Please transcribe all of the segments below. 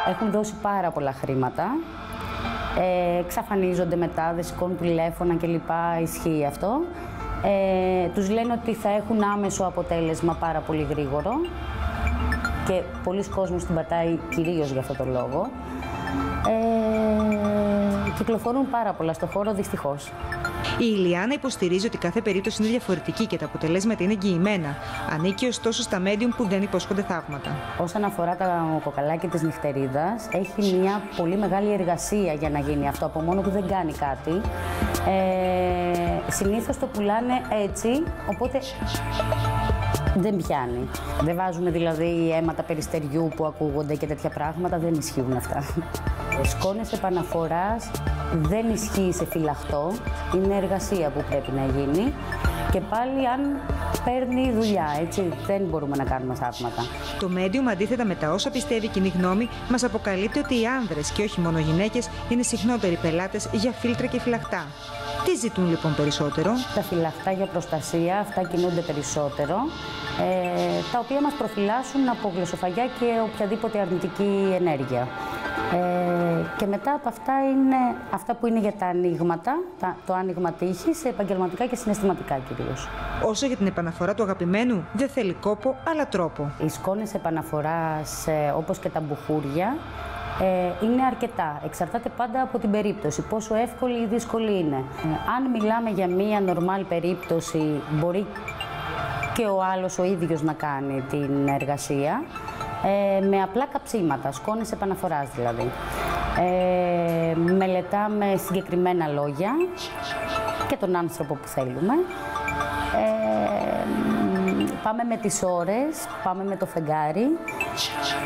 Έχουν δώσει πάρα πολλά χρήματα. Εξαφανίζονται μετά, δεν σηκώνουν τηλέφωνα κλπ. Ισχύει αυτό. Τους λένε ότι θα έχουν άμεσο αποτέλεσμα πάρα πολύ γρήγορο και πολλοί κόσμος την πατάει κυρίως για αυτό το λόγο. Κυκλοφορούν πάρα πολλά στο χώρο, δυστυχώς. Η Ηλιάνα υποστηρίζει ότι κάθε περίπτωση είναι διαφορετική και τα αποτελέσματα είναι εγγυημένα. Ανήκει ωστόσο στα medium που δεν υπόσχονται θαύματα. Όσον αφορά το κοκαλάκι της νυχτερίδας, έχει μια πολύ μεγάλη εργασία για να γίνει αυτό. Από μόνο του δεν κάνει κάτι. Συνήθως το πουλάνε έτσι, οπότε δεν πιάνει. Δεν βάζουμε δηλαδή αίματα περιστεριού που ακούγονται και τέτοια πράγματα, δεν ισχύουν αυτά. Σκόνες επαναφοράς δεν ισχύει σε φυλαχτό, είναι εργασία που πρέπει να γίνει και πάλι αν παίρνει δουλειά, έτσι, δεν μπορούμε να κάνουμε θαύματα. Το medium, αντίθετα με τα όσα πιστεύει η κοινή γνώμη, μας αποκαλύπτει ότι οι άνδρες και όχι μόνο γυναίκες είναι συχνότεροι πελάτες για φίλτρα και φυλαχτά. Τι ζητούν λοιπόν περισσότερο? Τα φυλαχτά για προστασία, αυτά κινούνται περισσότερο, τα οποία μας προφυλάσσουν από γλωσσοφαγιά και οποιαδήποτε αρνητική ενέργεια. Και μετά από αυτά είναι αυτά που είναι για τα ανοίγματα, το άνοιγμα τύχης, επαγγελματικά και συναισθηματικά κυρίως. Όσο για την επαναφορά του αγαπημένου, δεν θέλει κόπο, αλλά τρόπο. Οι σκόνες επαναφοράς, όπως και τα μπουχούρια, είναι αρκετά. Εξαρτάται πάντα από την περίπτωση, πόσο εύκολη ή δύσκολη είναι. Αν μιλάμε για μία νορμάλ περίπτωση, μπορεί και ο άλλος ο ίδιος να κάνει την εργασία, με απλά καψίματα, σκόνες επαναφοράς δηλαδή. Μελετάμε συγκεκριμένα λόγια και τον άνθρωπο που θέλουμε. Πάμε με τις ώρες, πάμε με το φεγγάρι,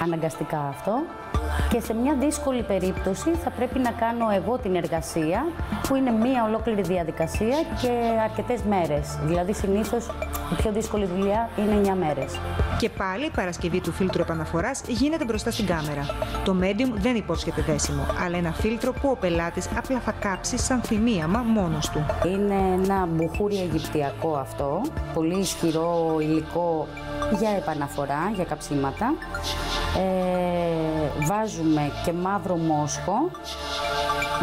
αναγκαστικά αυτό. Και σε μια δύσκολη περίπτωση θα πρέπει να κάνω εγώ την εργασία, που είναι μία ολόκληρη διαδικασία και αρκετές μέρες. Δηλαδή συνήθως η πιο δύσκολη δουλειά είναι 9 μέρες. Και πάλι η παρασκευή του φίλτρου επαναφοράς γίνεται μπροστά στην κάμερα. Το medium δεν υπόσχεται δέσιμο, αλλά ένα φίλτρο που ο πελάτης απλά θα κάψει σαν θυμίαμα μόνος του. Είναι ένα μπουχούρι αιγυπτιακό αυτό, πολύ ισχυρό υλικό για επαναφορά, για καψίματα. Βάζουμε και μαύρο μόσχο,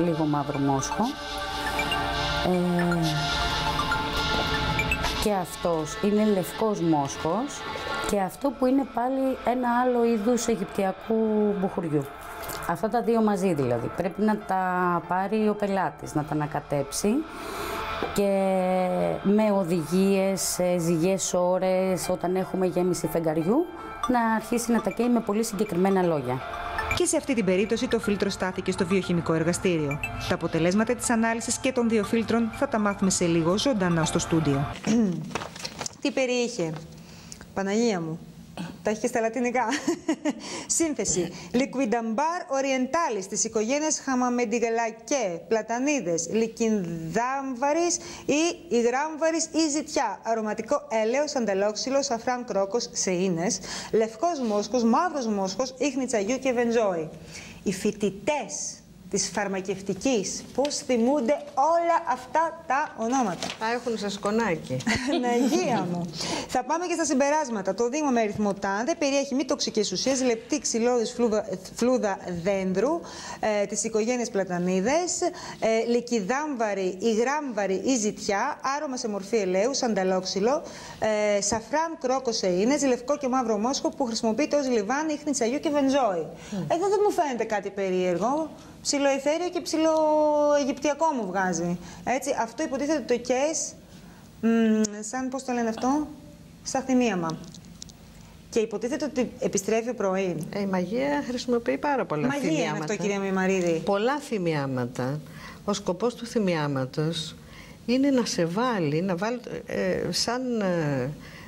λίγο μαύρο μόσχο. Και αυτός είναι λευκός μόσχος και αυτό που είναι πάλι ένα άλλο είδους αιγυπτιακού μπουχουριού. Αυτά τα δύο μαζί δηλαδή. Πρέπει να τα πάρει ο πελάτης, να τα ανακατέψει και με οδηγίες, ζυγές ώρες, όταν έχουμε γέμιση φεγγαριού, να αρχίσει να τα καίει με πολύ συγκεκριμένα λόγια. Και σε αυτή την περίπτωση το φίλτρο στάθηκε στο βιοχημικό εργαστήριο. Τα αποτελέσματα της ανάλυσης και των δύο φίλτρων θα τα μάθουμε σε λίγο ζωντανά στο στούντιο. Τι περιείχε, Παναγία μου, τα έχει και στα λατινικά. Σύνθεση. Liquidambar orientalis της οικογένειας Χαμαμεντιγελακέ, πλατανίδες, λικινδάμβαρης ή υγράμβαρης ή ζητιά, αρωματικό έλαιος, ανταλόξυλο, σαφράν κρόκος, σεΐνες, λευκός μόσχος, μαύρος μόσχος, ίχνη τσαγιού και βενζόη. Οι φοιτητές της φαρμακευτικής, πώς θυμούνται όλα αυτά τα ονόματα. Τα έχουν σε σκονάκι. Παναγία μου. Θα πάμε και στα συμπεράσματα. Το δήμα με αριθμό τάδε περιέχει μη τοξικές ουσίες, λεπτή ξυλώδης φλούδα δένδρου της οικογένειας πλατανίδες, λικιδάμβαρη, υγράμβαρη ή ζητιά, άρωμα σε μορφή ελαίου, σανταλόξυλο, σαφράν κρόκο σεΐνες, λευκό και μαύρο μόσχο που χρησιμοποιείται ως λιβάνι, ίχνη τσαγιού και βενζόη. Εδώ δεν μου φαίνεται κάτι περίεργο. Ψιλοεθέριο και ψιλοαιγυπτιακό μου βγάζει. Έτσι, αυτό υποτίθεται το κες, σαν πώς το λένε αυτό, σαν θυμίαμα. Και υποτίθεται ότι επιστρέφει πρωί. Η μαγεία χρησιμοποιεί πάρα πολλά θυμιάματα. Μαγεία είναι αυτό, κυρία Μημαρίδη. Πολλά θυμιάματα. Ο σκοπός του θυμιάματος είναι να σε βάλει,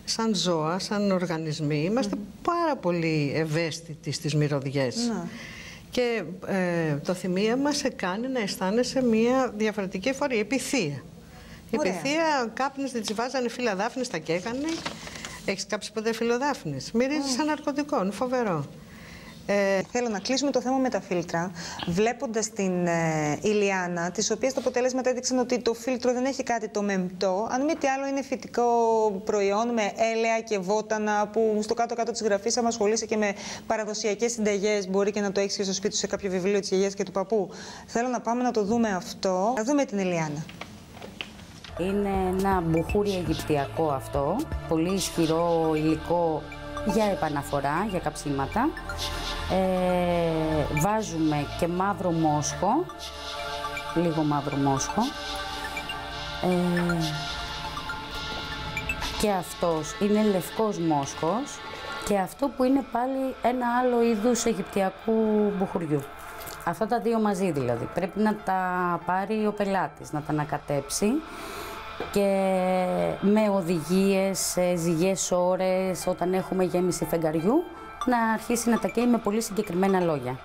σαν ζώα, σαν οργανισμοί. Είμαστε πάρα πολύ ευαίσθητοι στις μυρωδιές. Και το θυμίαμα σε κάνει να αισθάνεσαι μια διαφορετική εφορία, επιθεία. Η επιθεία κάπνιζε, της βάζανε φύλλα δάφνης, τα καίγανε. Έχεις κάψει ποτέ φύλλο δάφνης? Μυρίζει σαν ναρκωτικό, είναι φοβερό. Θέλω να κλείσουμε το θέμα με τα φίλτρα, βλέποντας την Ηλιάνα, της οποίας τα αποτελέσματα έδειξαν ότι το φίλτρο δεν έχει κάτι το μεμπτό. Αν μη τι άλλο, είναι φυτικό προϊόν με έλαια και βότανα, που στο κάτω-κάτω της γραφής, άμα ασχολείσαι και με παραδοσιακές συνταγές, μπορεί και να το έχεις και στο σπίτι σου σε κάποιο βιβλίο της γιαγιάς και του παππού. Θέλω να πάμε να το δούμε αυτό. Να δούμε την Ηλιάνα. Είναι ένα μπουχούρι αιγυπτιακό αυτό, πολύ ισχυρό υλικό για επαναφορά, για καψίματα. Βάζουμε και μαύρο μόσχο, λίγο μαύρο μόσχο. Και αυτός είναι λευκός μόσχος και αυτό που είναι πάλι ένα άλλο είδους αιγυπτιακού μπουχουριού. Αυτά τα δύο μαζί δηλαδή. Πρέπει να τα πάρει ο πελάτης, να τα ανακατέψει και με οδηγίες, σε ζυγές ώρες, όταν έχουμε γέμιση φεγγαριού, να αρχίσει να τα καίει με πολύ συγκεκριμένα λόγια.